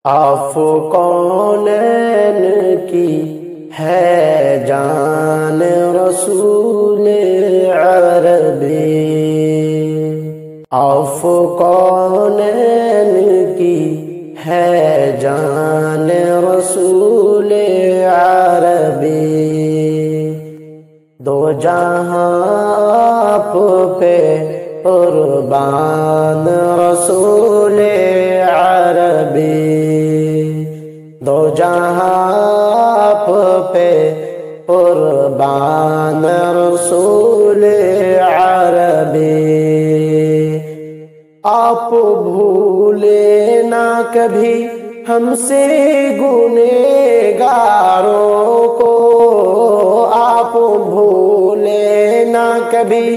آپ کونین کی ہے جان رسول عربی، آپ کونین کی ہے جان رسول عربی، دو جہاں آپ پہ قربان رسول عربی، دو جہاں آپ پہ قربان رسول عربی، آپ بھولے نہ کبھی ہم سے گنہگاروں کو، آپ بھولے نہ کبھی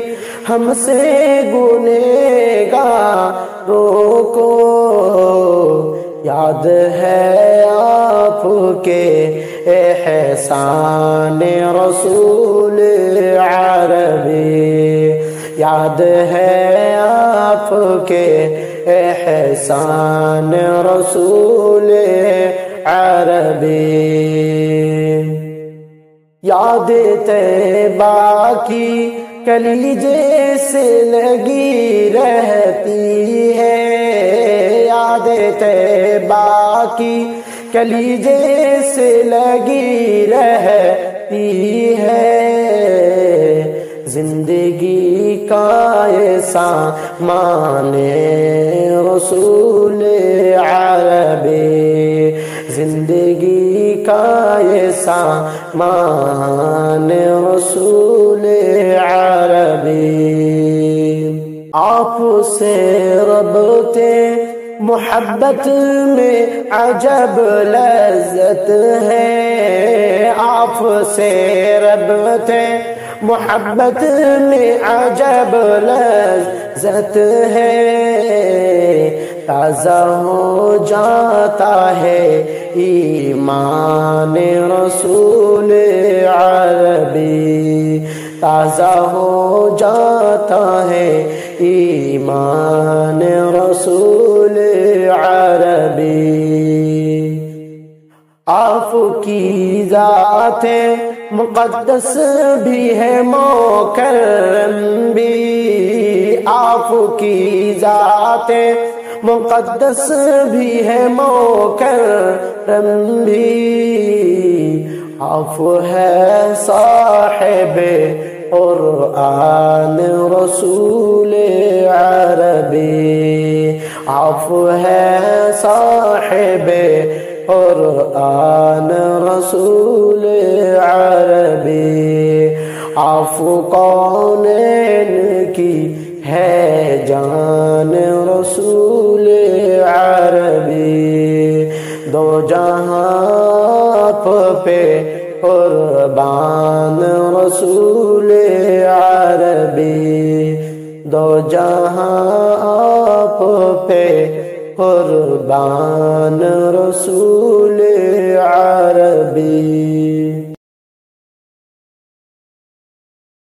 ہم سے گنہگاروں کو، یاد ہے آپ کے احسان رسول عربی، یاد ہے آپ کے احسان رسول عربی، یاد طیبہ کی کلیجے سے لگی رہتی ہے، یاد طیبہ کی کلیجے سے لگی رہتی ہے، زندگی کا یہ سامان رسول عربی، زندگی کا یہ سامان رسول عربی، آپ سے ربط محبت میں عجب لذت ہے، آپ سے ربط محبت میں عجب لذت ہے، تازہ ہو جاتا ہے ایمان رسول عربی، تازہ ہو جاتا ہے ایمان رسول عربی، آپ کی ذات مقدس بھی ہے مکرم بھی، آپ کی ذات مقدس بھی ہے مکرم بھی، آپ ہے صاحب قرآن رسول عربی، آپ ہے صاحب قرآن رسول عربی، آپ کونین کی ہے جان رسول عربی، دو جہاں آپ پہ قربان رسول عربی، دو جہاں آپ پہ قربان رسول عربی۔